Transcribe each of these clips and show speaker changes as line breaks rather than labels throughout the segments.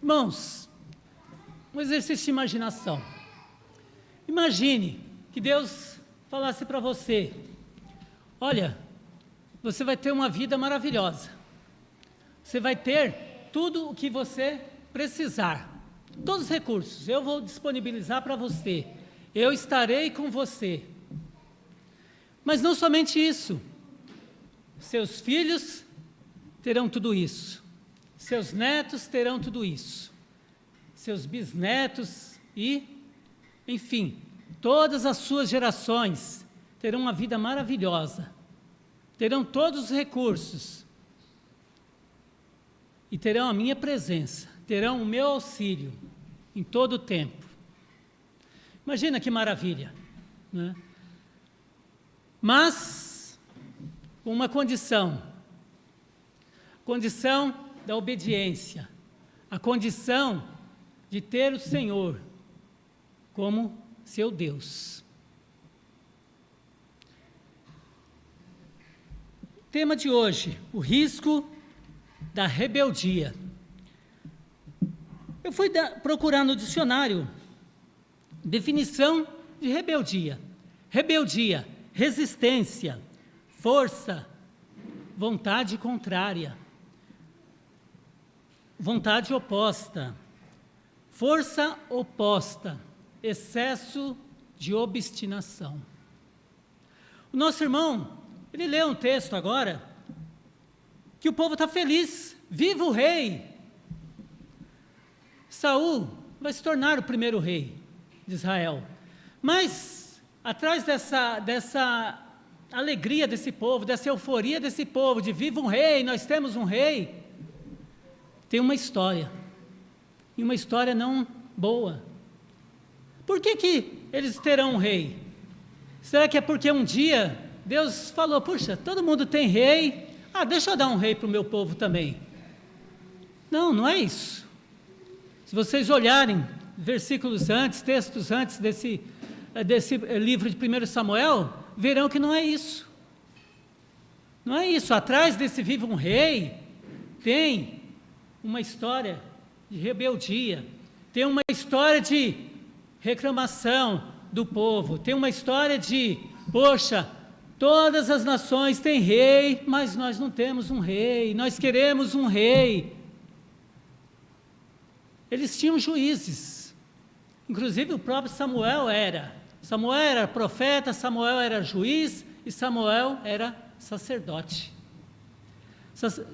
Irmãos, um exercício de imaginação. Imagine que Deus falasse para você: olha, você vai ter uma vida maravilhosa. Você vai ter tudo o que você precisar. Todos os recursos eu vou disponibilizar para você. Eu estarei com você. Mas não somente isso. Seus filhos terão tudo isso. Seus netos terão tudo isso. Seus bisnetos e, enfim, todas as suas gerações terão uma vida maravilhosa. Terão todos os recursos. E terão a minha presença. Terão o meu auxílio em todo o tempo. Imagina que maravilha, né? Mas, com uma condição da obediência, a condição de ter o Senhor como seu Deus. Tema de hoje, o risco da rebeldia. Eu fui procurar no dicionário definição de rebeldia. Rebeldia, resistência, força, vontade contrária, vontade oposta, força oposta, excesso de obstinação. O nosso irmão, ele leu um texto agora, que o povo está feliz, viva o rei. Saul vai se tornar o primeiro rei de Israel. Mas, atrás dessa alegria desse povo, dessa euforia desse povo, de viva um rei, nós temos um rei, tem uma história. E uma história não boa. Por que eles terão um rei? Será que é porque um dia Deus falou: puxa, todo mundo tem rei, deixa eu dar um rei para o meu povo também? Não, não é isso. Se vocês olharem versículos antes, textos antes desse livro de 1 Samuel, verão que não é isso. Não é isso. Atrás desse viva um rei, tem uma história de rebeldia, tem uma história de reclamação do povo, tem uma história de, poxa, todas as nações têm rei, mas nós não temos um rei, nós queremos um rei. Eles tinham juízes, inclusive o próprio Samuel era profeta, Samuel era juiz e Samuel era sacerdote.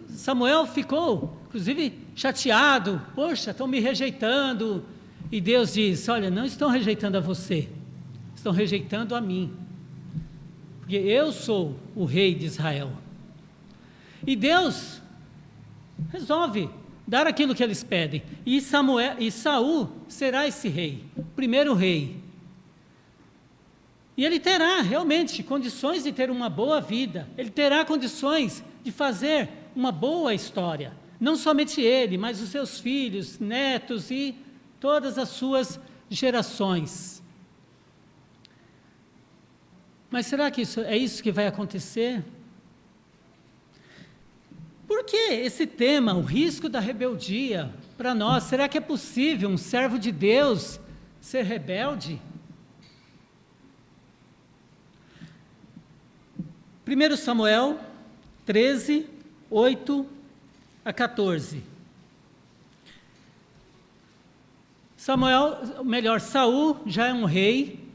Samuel ficou, inclusive, chateado: poxa, estão me rejeitando. E Deus diz: olha, não estão rejeitando a você, estão rejeitando a mim, porque eu sou o rei de Israel. E Deus resolve dar aquilo que eles pedem, e Saul será esse rei, o primeiro rei. E ele terá realmente condições de ter uma boa vida, ele terá condições de fazer uma boa história, não somente ele, mas os seus filhos, netos e todas as suas gerações. Mas será que é isso que vai acontecer? Por que esse tema, o risco da rebeldia, para nós? Será que é possível um servo de Deus ser rebelde? 1 Samuel 13, 8 a 14. Saul já é um rei.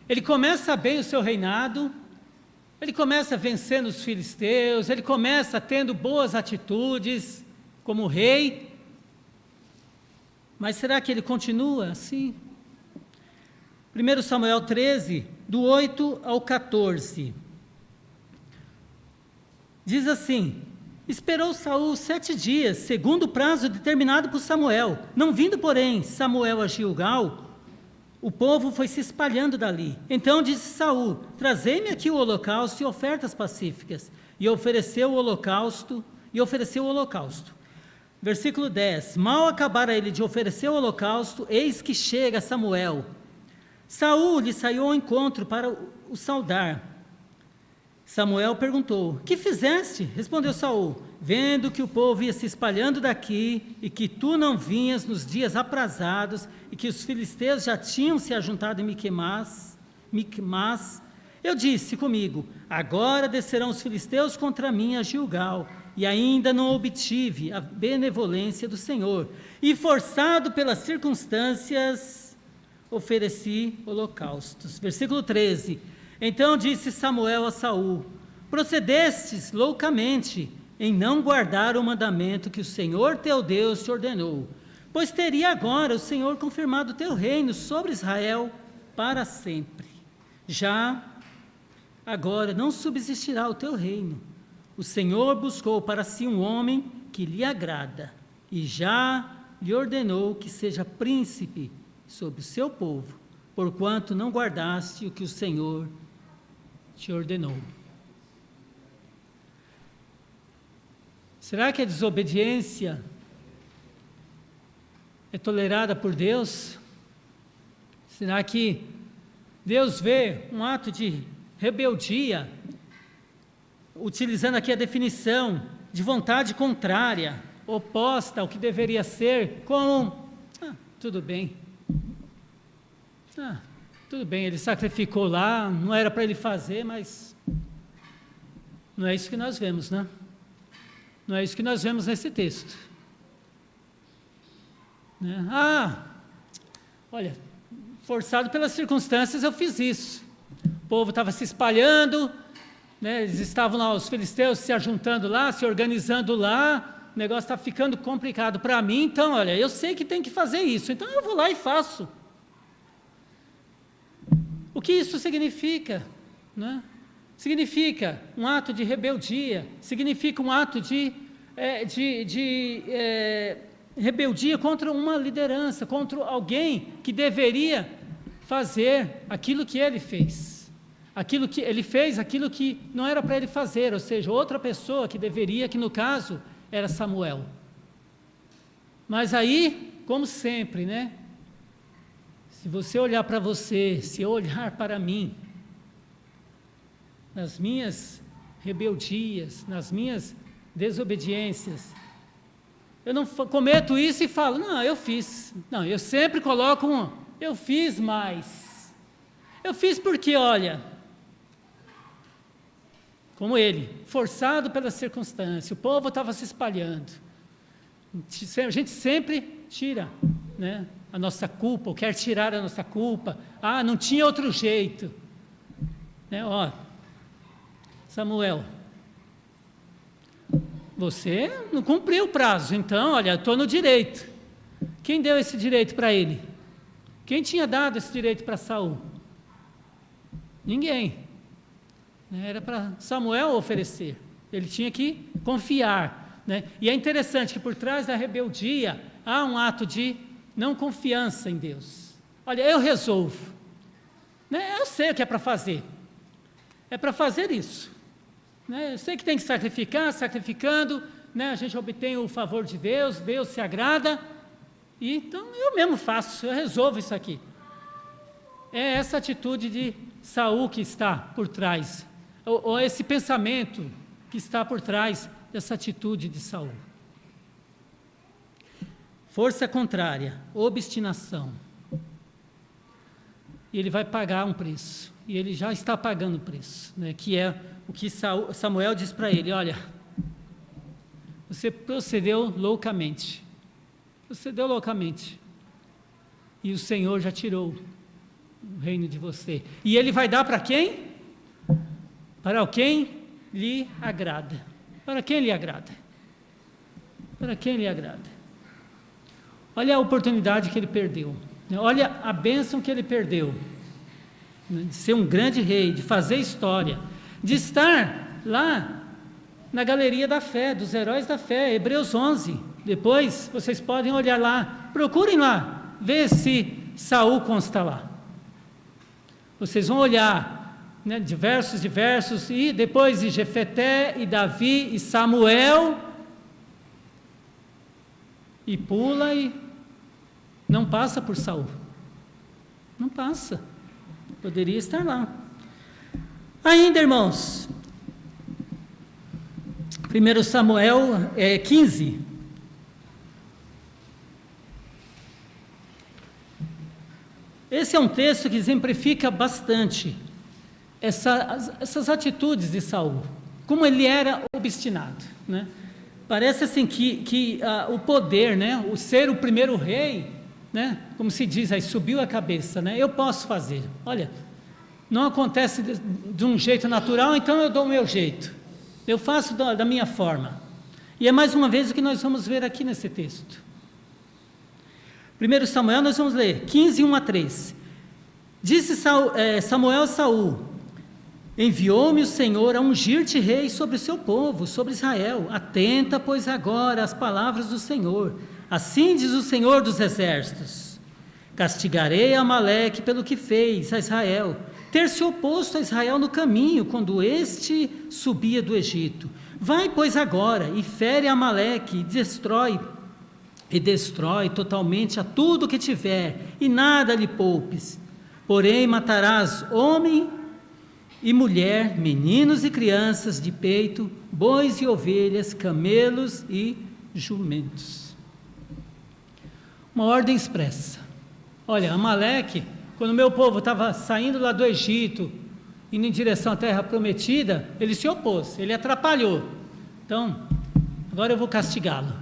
Ele começa bem o seu reinado. Ele começa vencendo os filisteus, ele começa tendo boas atitudes como rei. Mas será que ele continua assim? 1 Samuel 13, do 8 ao 14. Diz assim: esperou Saul 7 dias, segundo o prazo determinado por Samuel. Não vindo, porém, Samuel a Gilgal, o povo foi se espalhando dali. Então disse Saul: trazei-me aqui o holocausto e ofertas pacíficas. E ofereceu o holocausto. Versículo 10. Mal acabara ele de oferecer o holocausto, eis que chega Samuel. Saul lhe saiu ao encontro para o saudar. Samuel perguntou: que fizeste? Respondeu Saul: vendo que o povo ia se espalhando daqui, e que tu não vinhas nos dias aprazados, e que os filisteus já tinham se ajuntado em Miquimás, eu disse comigo: agora descerão os filisteus contra mim a Gilgal, e ainda não obtive a benevolência do Senhor, e forçado pelas circunstâncias, ofereci holocaustos. Versículo 13. Então disse Samuel a Saul: procedestes loucamente em não guardar o mandamento que o Senhor teu Deus te ordenou, pois teria agora o Senhor confirmado o teu reino sobre Israel para sempre. Já agora não subsistirá o teu reino. O Senhor buscou para si um homem que lhe agrada, e já lhe ordenou que seja príncipe sobre o seu povo, porquanto não guardaste o que o Senhor te ordenou. Será que a desobediência é tolerada por Deus? Será que Deus vê um ato de rebeldia, utilizando aqui a definição de vontade contrária, oposta ao que deveria ser, como, tudo bem, ele sacrificou lá, não era para ele fazer, mas não é isso que nós vemos, né? Não é isso que nós vemos nesse texto. Né? Olha, forçado pelas circunstâncias eu fiz isso. O povo estava se espalhando, né? Eles estavam lá, os filisteus se ajuntando lá, se organizando lá, o negócio está ficando complicado para mim, então, olha, eu sei que tem que fazer isso, então eu vou lá e faço. O que isso significa? Né? Significa um ato de rebeldia, significa um ato de rebeldia contra uma liderança, contra alguém que deveria fazer aquilo que ele fez. Aquilo que ele fez, aquilo que não era para ele fazer, ou seja, outra pessoa que deveria, que no caso era Samuel. Mas aí, como sempre, né? Se você olhar para você, se eu olhar para mim, nas minhas rebeldias, nas minhas desobediências, eu não cometo isso e falo, não, eu fiz. Não, eu sempre coloco eu fiz mais. Eu fiz porque, olha, como ele, forçado pela circunstância, o povo estava se espalhando. A gente sempre tira, né, a nossa culpa, ou quer tirar a nossa culpa. Não tinha outro jeito. Né, Samuel, você não cumpriu o prazo, então, olha, estou no direito. Quem deu esse direito para ele? Quem tinha dado esse direito para Saul? Ninguém. Era para Samuel oferecer. Ele tinha que confiar. Né? E é interessante que por trás da rebeldia há um ato de não confiança em Deus. Olha, eu resolvo. Né? Eu sei o que é para fazer. É para fazer isso. Né? Eu sei que tem que sacrificar, sacrificando, né? A gente obtém o favor de Deus, Deus se agrada, e então eu mesmo faço, eu resolvo isso aqui. É essa atitude de Saul que está por trás, ou esse pensamento que está por trás dessa atitude de Saul. Força contrária, obstinação. E ele vai pagar um preço, e ele já está pagando o preço, né? Que é o que Samuel diz para ele, olha, você procedeu loucamente, e o Senhor já tirou o reino de você, e ele vai dar para quem? Para quem lhe agrada. Para quem lhe agrada? Para quem lhe agrada? Olha a oportunidade que ele perdeu, olha a bênção que ele perdeu, de ser um grande rei, de fazer história, de estar lá na galeria da fé, dos heróis da fé, Hebreus 11. Depois vocês podem olhar lá, procurem lá, ver se Saul consta lá. Vocês vão olhar, né, diversos, e depois de Jefeté, e Davi, e Samuel, e pula e não passa por Saul. Não passa. Poderia estar lá. Ainda, irmãos, 1 Samuel 15. Esse é um texto que exemplifica bastante essas atitudes de Saul, como ele era obstinado, né? Parece assim que o poder, né, o ser o primeiro rei, né, como se diz aí, subiu a cabeça, né? Eu posso fazer. Olha, não acontece de um jeito natural, então eu dou o meu jeito. Eu faço da minha forma. E é mais uma vez o que nós vamos ver aqui nesse texto. 1 Samuel, nós vamos ler 15, 1 a 3. Disse Samuel a Saul: enviou-me o Senhor a ungir-te rei sobre o seu povo, sobre Israel. Atenta, pois, agora às palavras do Senhor. Assim diz o Senhor dos exércitos: castigarei Amaleque pelo que fez a Israel, ter se oposto a Israel no caminho, quando este subia do Egito. Vai, pois, agora, e fere Amaleque, e destrói totalmente a tudo que tiver, e nada lhe poupes. Porém, matarás homem e mulher, meninos e crianças de peito, bois e ovelhas, camelos e jumentos. Uma ordem expressa. Olha, Amaleque, quando o meu povo estava saindo lá do Egito, indo em direção à terra prometida, ele se opôs, ele atrapalhou. Então, agora eu vou castigá-lo.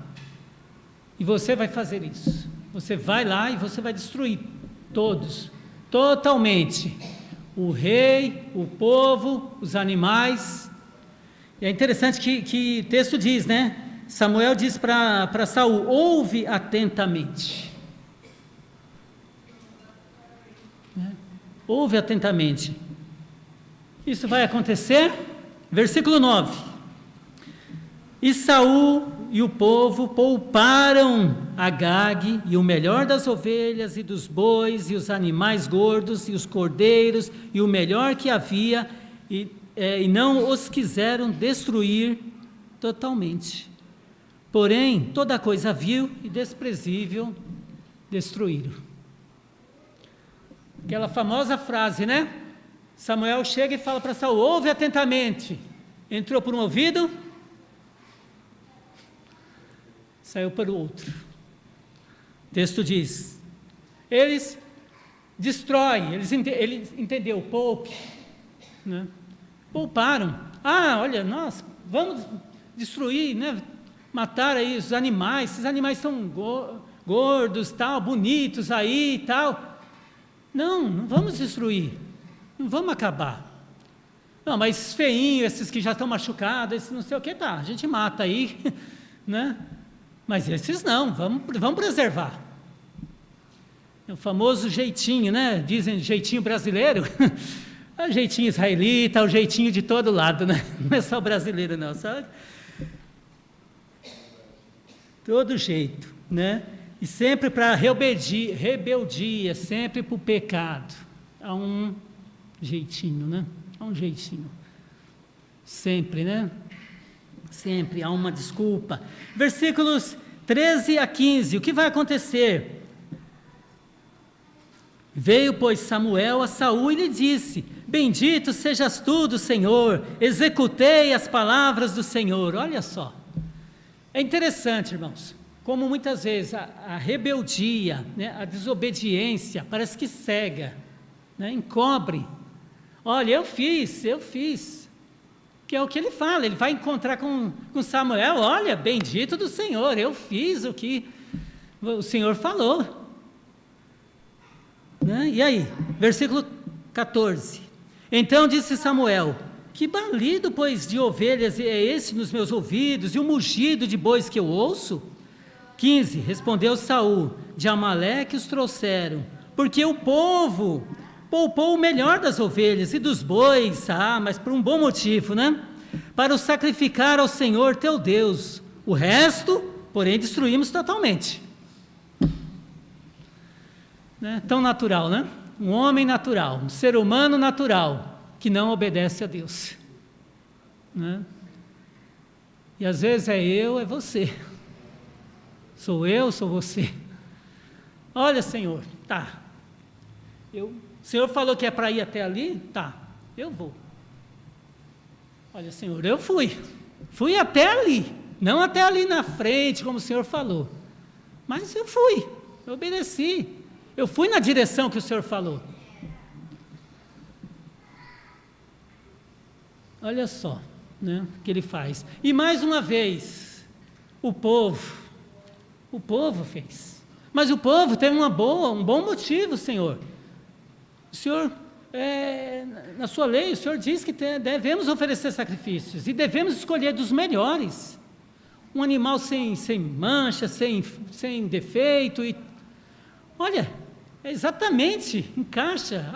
E você vai fazer isso. Você vai lá e você vai destruir todos, totalmente. O rei, o povo, os animais. E é interessante que o texto diz, né? Samuel diz para Saul: ouve atentamente. Ouve atentamente. Isso vai acontecer? Versículo 9. E Saul e o povo pouparam Agag e o melhor das ovelhas e dos bois e os animais gordos e os cordeiros e o melhor que havia e não os quiseram destruir totalmente. Porém, toda coisa vil e desprezível destruíram. Aquela famosa frase, né? Samuel chega e fala para Saul: ouve atentamente. Entrou por um ouvido, saiu para o outro. O texto diz: eles destroem, ele entendeu, poupe, né? Pouparam. Olha, nós vamos destruir, né? Matar aí os animais, esses animais são gordos, tal, bonitos aí e tal. Não vamos destruir, não vamos acabar. Não, mas feinho, esses que já estão machucados, esses não sei o que, tá, a gente mata aí, né? Mas esses não, vamos preservar. É o famoso jeitinho, né? Dizem jeitinho brasileiro, é o jeitinho israelita, é o jeitinho de todo lado, né? Não é só brasileiro não, sabe? Todo jeito, né? E sempre para rebeldia, sempre para o pecado. Há um jeitinho, né? Há um jeitinho. Sempre, né? Sempre há uma desculpa. Versículos 13 a 15, o que vai acontecer? Veio, pois, Samuel a Saul e lhe disse: bendito sejas tu do Senhor, executei as palavras do Senhor. Olha só, é interessante, irmãos, como muitas vezes a rebeldia, né, a desobediência parece que cega, né, encobre. Olha, eu fiz, que é o que ele fala. Ele vai encontrar com Samuel: olha, bendito do Senhor, eu fiz o que o Senhor falou, né? E aí, versículo 14: então disse Samuel: que balido, pois, de ovelhas é esse nos meus ouvidos, e o mugido de bois que eu ouço? 15, respondeu Saul: de Amaleque os trouxeram, porque o povo poupou o melhor das ovelhas e dos bois, mas por um bom motivo, né? Para o sacrificar ao Senhor teu Deus. O resto, porém, destruímos totalmente. Né? Tão natural, né? Um homem natural, um ser humano natural, que não obedece a Deus. Né? E às vezes é você. Sou eu, sou você. Olha, Senhor, tá. O Senhor falou que é para ir até ali? Tá, eu vou. Olha, Senhor, eu fui. Fui até ali, não até ali na frente, como o Senhor falou, mas eu fui, eu obedeci, eu fui na direção que o Senhor falou. Olha só, né, o que ele faz. E mais uma vez, o povo fez. Mas o povo teve um bom motivo, Senhor. O Senhor, na sua lei, o Senhor diz que devemos oferecer sacrifícios e devemos escolher dos melhores. Um animal sem mancha, sem defeito. Olha, exatamente, encaixa.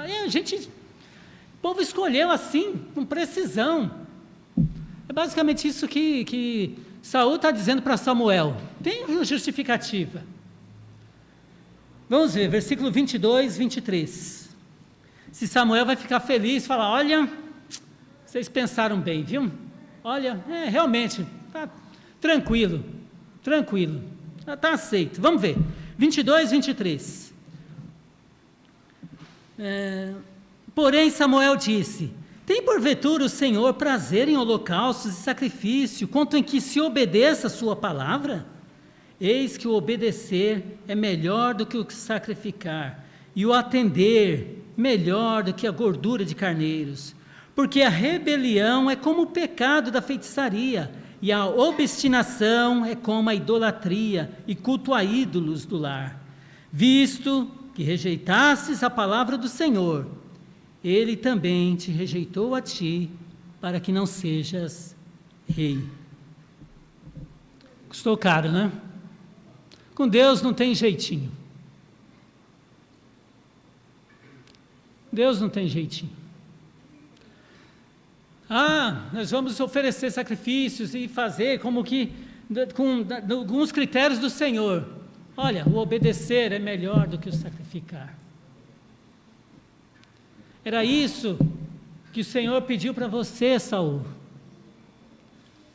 O povo escolheu assim, com precisão. É basicamente isso que Saul está dizendo para Samuel. Tem uma justificativa. Vamos ver, versículo 22, 23. Se Samuel vai ficar feliz, falar, olha, vocês pensaram bem, viu? Olha, realmente, tá tranquilo, está aceito. Vamos ver, 22, 23. Porém Samuel disse, tem porventura o Senhor prazer em holocaustos e sacrifício, quanto em que se obedeça a sua palavra? Eis que o obedecer é melhor do que o sacrificar, e o atender melhor do que a gordura de carneiros, porque a rebelião é como o pecado da feitiçaria, e a obstinação é como a idolatria e culto a ídolos do lar. Visto que rejeitastes a palavra do Senhor, Ele também te rejeitou a ti, para que não sejas rei. Custou caro, né? Com Deus não tem jeitinho. Deus não tem jeitinho. Nós vamos oferecer sacrifícios e fazer como que, com alguns critérios do Senhor. Olha, o obedecer é melhor do que o sacrificar. Era isso que o Senhor pediu para você, Saul.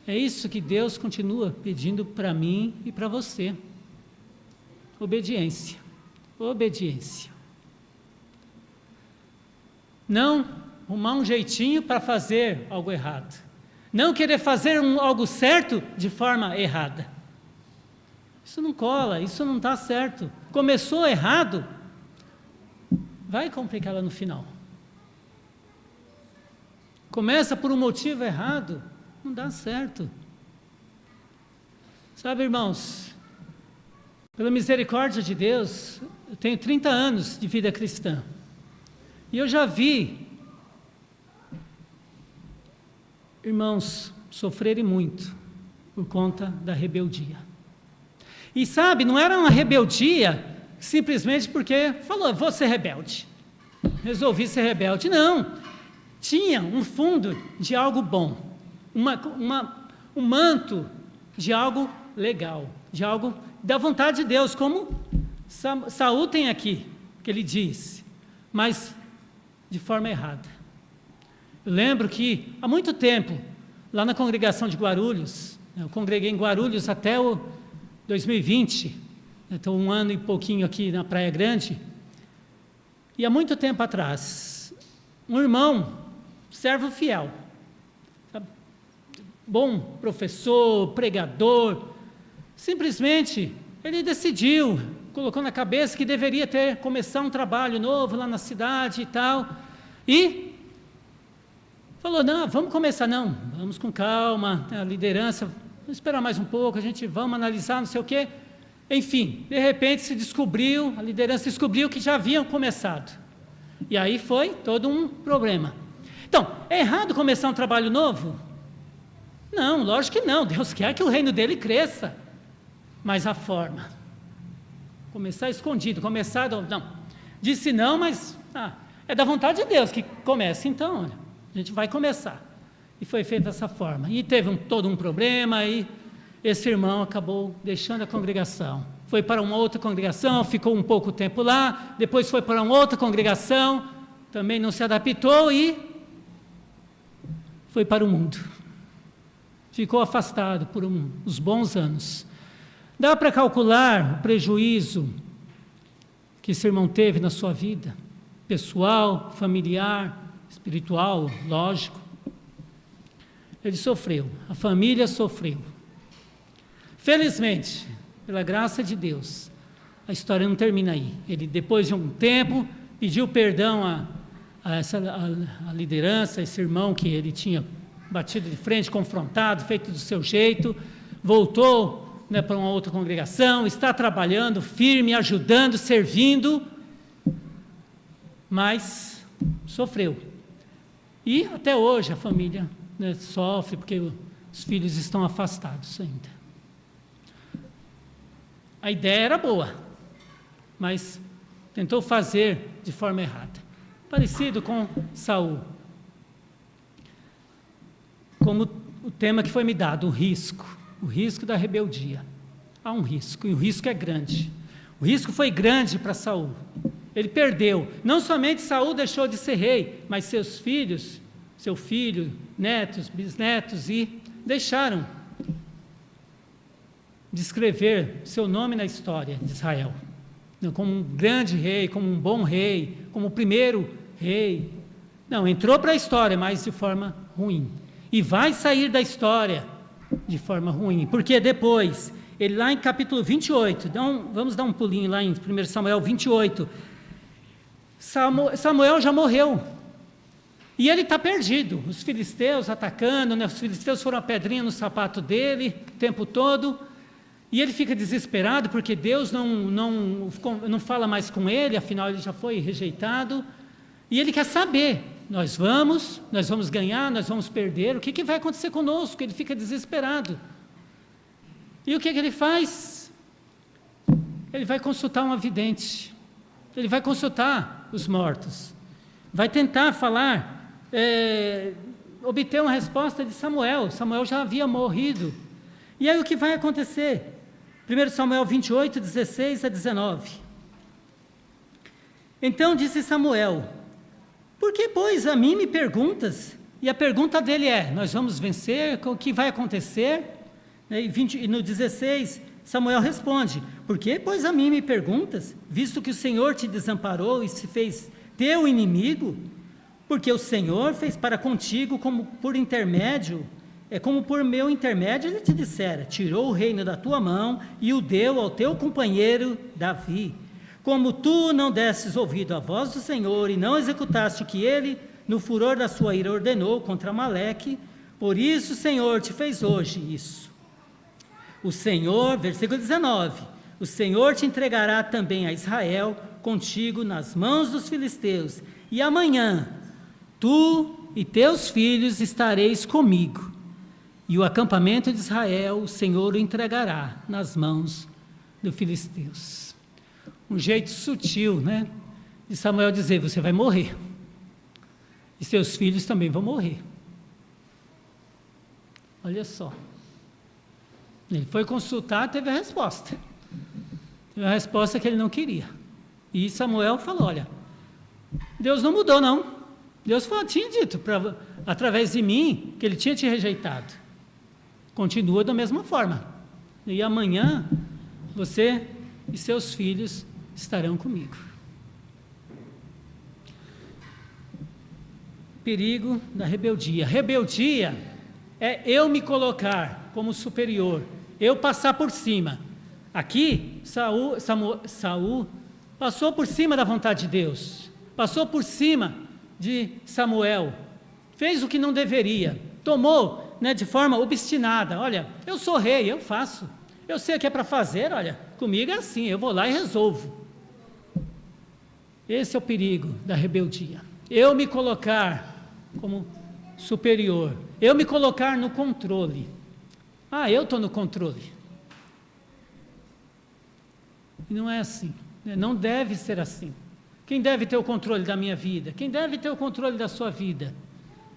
É isso que Deus continua pedindo para mim e para você. Obediência. Obediência. Não arrumar um jeitinho para fazer algo errado. Não querer fazer algo certo de forma errada. Isso não cola, isso não está certo. Começou errado, vai complicar lá no final. Começa por um motivo errado, não dá certo. Sabe, irmãos, pela misericórdia de Deus, eu tenho 30 anos de vida cristã. E eu já vi irmãos sofrerem muito por conta da rebeldia. E sabe, não era uma rebeldia simplesmente porque falou, vou ser rebelde. Resolvi ser rebelde. Não. Tinha um fundo de algo bom. Um manto de algo legal. De algo da vontade de Deus, como Saul tem aqui, que ele diz. Mas de forma errada. Eu lembro que, há muito tempo, lá na congregação de Guarulhos, eu congreguei em Guarulhos até o 2020, estou um ano e pouquinho aqui na Praia Grande, e há muito tempo atrás, um irmão, servo fiel, sabe? Bom professor, pregador, simplesmente ele decidiu, colocou na cabeça que deveria começar um trabalho novo lá na cidade e tal, e falou, não, vamos começar, não, vamos com calma, a liderança, vamos esperar mais um pouco, vamos analisar, não sei o quê. Enfim, de repente a liderança descobriu que já haviam começado. E aí foi todo um problema. Então, é errado começar um trabalho novo? Não, lógico que não, Deus quer que o reino dele cresça. Mas a forma, começar escondido, não, disse não, mas é da vontade de Deus que comece, então, olha, a gente vai começar. E foi feito dessa forma. E teve todo um problema, e esse irmão acabou deixando a congregação. Foi para uma outra congregação, ficou um pouco tempo lá, depois foi para uma outra congregação, também não se adaptou e foi para o mundo. Ficou afastado por uns bons anos. Dá para calcular o prejuízo que esse irmão teve na sua vida, pessoal, familiar, espiritual, lógico. Ele sofreu, a família sofreu. Felizmente, pela graça de Deus, a história não termina aí. Ele, depois de um tempo, pediu perdão a liderança, esse irmão que ele tinha batido de frente, confrontado, feito do seu jeito, voltou, né, para uma outra congregação, está trabalhando firme, ajudando, servindo, mas sofreu. E até hoje a família, né, sofre porque os filhos estão afastados ainda. A ideia era boa, mas tentou fazer de forma errada. Parecido com Saul. Como o tema que foi me dado, o risco da rebeldia. Há um risco, e o risco é grande. O risco foi grande para Saul. Ele perdeu. Não somente Saul deixou de ser rei, mas seus filhos, seu filho, netos, bisnetos, e deixaram de escrever seu nome na história de Israel, como um grande rei, como um bom rei, como o primeiro rei. Não, entrou para a história, mas de forma ruim. E vai sair da história de forma ruim, porque depois, ele lá em capítulo 28, vamos dar um pulinho lá em 1 Samuel 28, Samuel já morreu, e ele está perdido, os filisteus atacando, né? Os filisteus foram a pedrinha no sapato dele o tempo todo, e ele fica desesperado, porque Deus não fala mais com ele, afinal ele já foi rejeitado, e ele quer saber, nós vamos ganhar, nós vamos perder, o que vai acontecer conosco? Ele fica desesperado. E o que ele faz? Ele vai consultar um vidente, ele vai consultar os mortos, vai tentar falar, obter uma resposta de Samuel. Samuel já havia morrido. E aí o que vai acontecer? 1 Samuel 28, 16 a 19. Então disse Samuel: por que, pois, a mim me perguntas? E a pergunta dele é: nós vamos vencer? O que vai acontecer? E no 16, Samuel responde: por que, pois, a mim me perguntas? Visto que o Senhor te desamparou e se fez teu inimigo, porque o Senhor fez para contigo como por intermédio, como por meu intermédio ele te dissera: tirou o reino da tua mão e o deu ao teu companheiro Davi. Como tu não desses ouvido à voz do Senhor e não executaste o que ele, no furor da sua ira, ordenou contra Amaleque, por isso o Senhor te fez hoje isso. O Senhor, versículo 19, o Senhor te entregará também a Israel contigo nas mãos dos filisteus, e amanhã tu e teus filhos estareis comigo, e o acampamento de Israel o Senhor o entregará nas mãos dos filisteus. Um jeito sutil, né, de Samuel dizer: você vai morrer, e seus filhos também vão morrer. Olha só, ele foi consultar, teve a resposta que ele não queria, e Samuel falou: olha, Deus não mudou não, Deus tinha dito, através de mim, que ele tinha te rejeitado, continua da mesma forma, e amanhã você e seus filhos estarão comigo. Perigo da rebeldia. Rebeldia é eu me colocar como superior, eu passar por cima. Aqui, Saul passou por cima da vontade de Deus, passou por cima de Samuel, fez o que não deveria, tomou, né, de forma obstinada. Olha, eu sou rei, eu faço, eu sei o que é para fazer, olha, comigo é assim, eu vou lá e resolvo. Esse é o perigo da rebeldia. Eu me colocar como superior, eu me colocar no controle. Eu estou no controle. E não é assim, né? Não deve ser assim. Quem deve ter o controle da minha vida? Quem deve ter o controle da sua vida?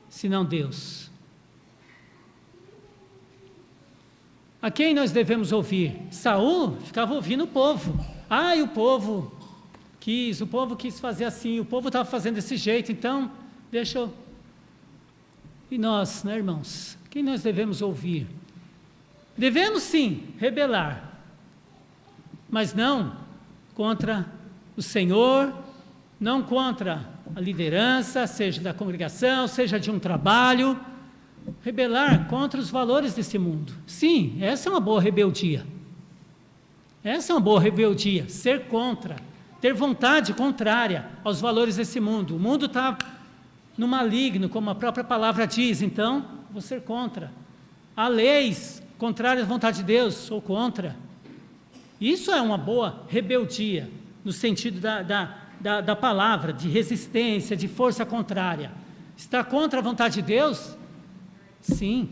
Senão Deus. A quem nós devemos ouvir? Saul ficava ouvindo o povo. E o povo quis fazer assim, o povo estava fazendo desse jeito, então deixa eu... E nós, né, irmãos? Quem nós devemos ouvir? Devemos sim rebelar, mas não contra o Senhor, não contra a liderança, seja da congregação, seja de um trabalho, Rebelar contra os valores desse mundo. Sim, essa é uma boa rebeldia. Essa é uma boa rebeldia, ser contra, ter vontade contrária aos valores desse mundo. O mundo está no maligno, como a própria palavra diz, então, vou ser contra. Há leis contrárias à vontade de Deus, sou contra. Isso é uma boa rebeldia, no sentido da palavra, de resistência, de força contrária. Está contra a vontade de Deus? Sim.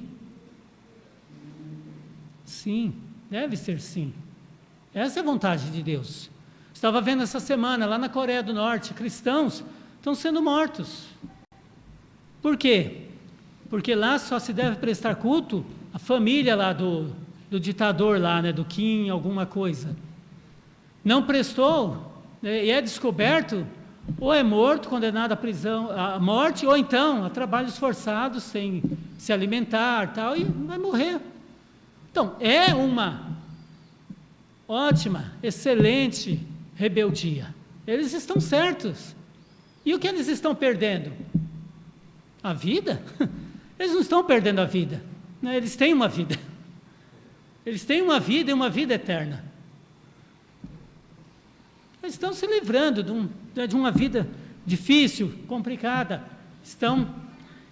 Sim, deve ser sim. Essa é a vontade de Deus. Estava vendo essa semana, lá na Coreia do Norte, cristãos estão sendo mortos. Por quê? Porque lá só se deve prestar culto à família lá do ditador lá, né, do Kim, alguma coisa. Não prestou, né, e é descoberto, ou é morto, condenado à prisão, à morte, ou então a trabalhos forçados, sem se alimentar, tal, e vai morrer. Então, é uma ótima, excelente rebeldia. Eles estão certos. E o que eles estão perdendo? A vida? Eles não estão perdendo a vida, né? Eles têm uma vida. Eles têm uma vida e uma vida eterna. Eles estão se livrando de uma vida difícil, complicada.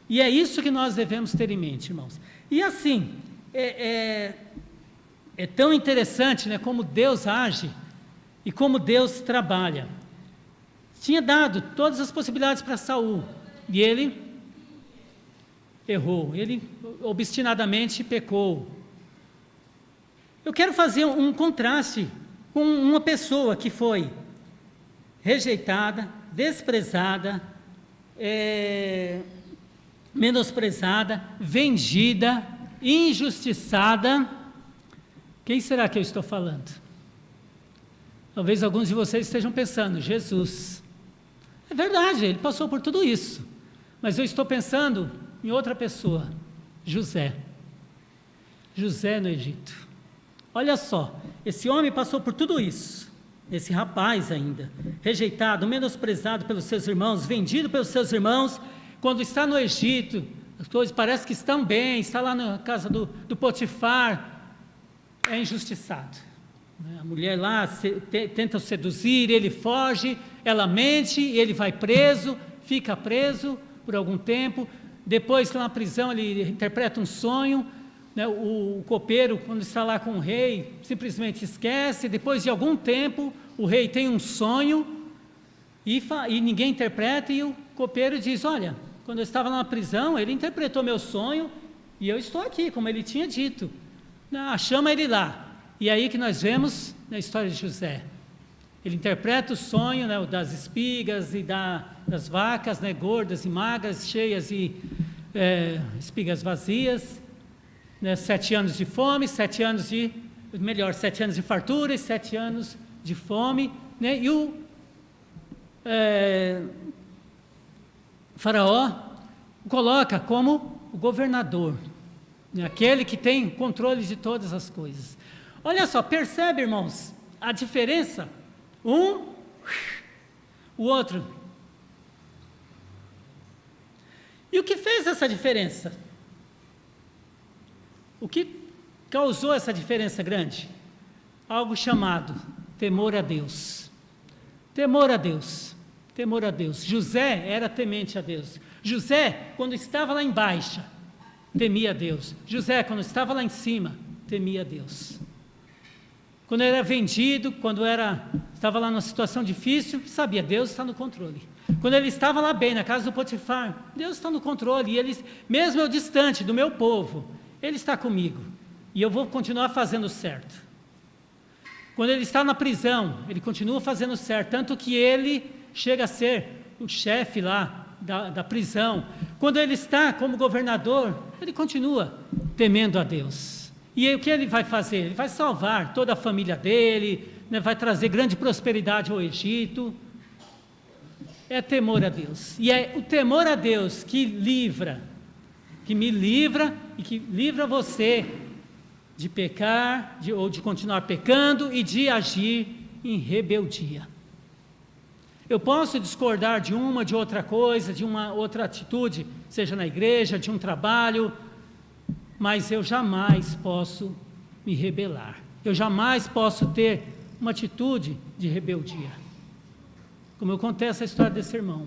E é isso que nós devemos ter em mente, irmãos. E assim, é tão interessante, né, como Deus age e como Deus trabalha. Tinha dado todas as possibilidades para Saul, e ele errou, ele obstinadamente pecou. Eu quero fazer um contraste com uma pessoa que foi rejeitada, desprezada, menosprezada, vendida, injustiçada. Quem será que eu estou falando? Talvez alguns de vocês estejam pensando, Jesus. É verdade, ele passou por tudo isso, mas eu estou pensando em outra pessoa, José. José no Egito. Olha só, esse homem passou por tudo isso, esse rapaz ainda, rejeitado, menosprezado pelos seus irmãos, vendido pelos seus irmãos, quando está no Egito, as coisas parecem que estão bem, está lá na casa do Potifar, é injustiçado. A mulher lá tenta o seduzir, ele foge, ela mente, ele vai preso, fica preso por algum tempo, depois lá na prisão ele interpreta um sonho, né, o copeiro, quando está lá com o rei, simplesmente esquece. Depois de algum tempo, o rei tem um sonho e ninguém interpreta, e o copeiro diz, olha, quando eu estava lá na prisão, ele interpretou meu sonho e eu estou aqui, como ele tinha dito. Chama ele lá. E aí que nós vemos na história de José. Ele interpreta o sonho, né, das espigas e das vacas, né, gordas e magras, cheias e espigas vazias. 7 anos de fome, 7 anos de fartura e 7 anos de fome, né? E o faraó o coloca como o governador, né? Aquele que tem controle de todas as coisas. Olha só, percebe, irmãos, a diferença? O outro. E o que fez essa diferença? O que causou essa diferença grande? Algo chamado temor a Deus. Temor a Deus. Temor a Deus. José era temente a Deus. José, quando estava lá embaixo, temia a Deus. José, quando estava lá em cima, temia a Deus. Quando era vendido, quando estava lá numa situação difícil, sabia, Deus está no controle. Quando ele estava lá bem, na casa do Potifar, Deus está no controle. E ele, mesmo eu distante do meu povo, Ele está comigo, e eu vou continuar fazendo certo. Quando ele está na prisão, ele continua fazendo certo, tanto que ele chega a ser o chefe lá da prisão. Quando ele está como governador, ele continua temendo a Deus. E aí, o que ele vai fazer? Ele vai salvar toda a família dele, né, vai trazer grande prosperidade ao Egito. É temor a Deus. E é o temor a Deus que me livra e que livra você de pecar, ou de continuar pecando e de agir em rebeldia. Eu posso discordar de outra coisa, de uma outra atitude, seja na igreja, de um trabalho, mas eu jamais posso me rebelar. Eu jamais posso ter uma atitude de rebeldia. Como eu contei essa história desse irmão.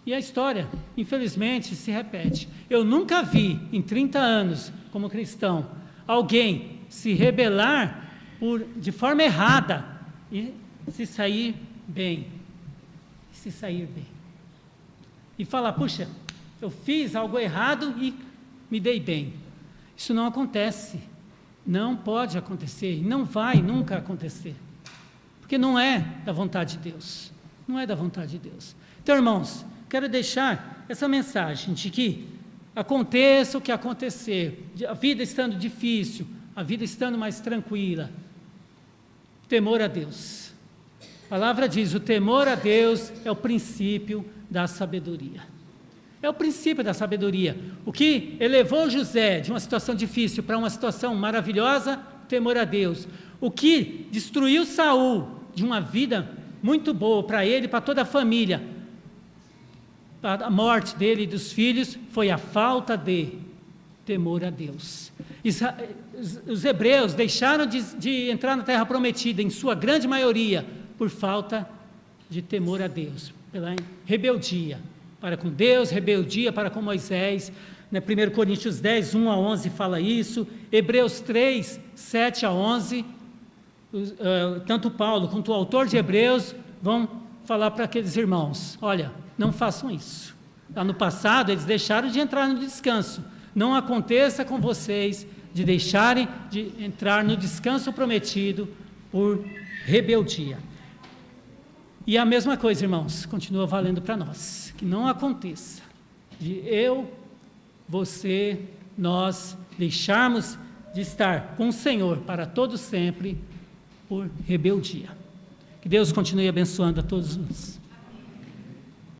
E a história, infelizmente, se repete. Eu nunca vi, em 30 anos, como cristão, alguém se rebelar de forma errada e se sair bem. Se sair bem. E falar, puxa, eu fiz algo errado e me dei bem. Isso não acontece. Não pode acontecer. E não vai nunca acontecer. Porque não é da vontade de Deus. Não é da vontade de Deus. Então, irmãos, quero deixar essa mensagem de que aconteça o que acontecer, a vida estando difícil, a vida estando mais tranquila, temor a Deus. A palavra diz, o temor a Deus é o princípio da sabedoria. É o princípio da sabedoria. O que elevou José de uma situação difícil para uma situação maravilhosa, temor a Deus. O que destruiu Saul de uma vida muito boa para ele e para toda a família, a morte dele e dos filhos, foi a falta de temor a Deus. Os hebreus deixaram de entrar na terra prometida, em sua grande maioria, por falta de temor a Deus, pela rebeldia para com Deus, rebeldia para com Moisés. 1 Coríntios 10, 1 a 11 fala isso, Hebreus 3, 7 a 11, tanto Paulo quanto o autor de Hebreus vão falar para aqueles irmãos, olha, não façam isso. Lá no passado eles deixaram de entrar no descanso, não aconteça com vocês de deixarem de entrar no descanso prometido por rebeldia. E a mesma coisa, irmãos, continua valendo para nós, que não aconteça de eu, você, nós deixarmos de estar com o Senhor para todo sempre por rebeldia. Que Deus continue abençoando a todos nós.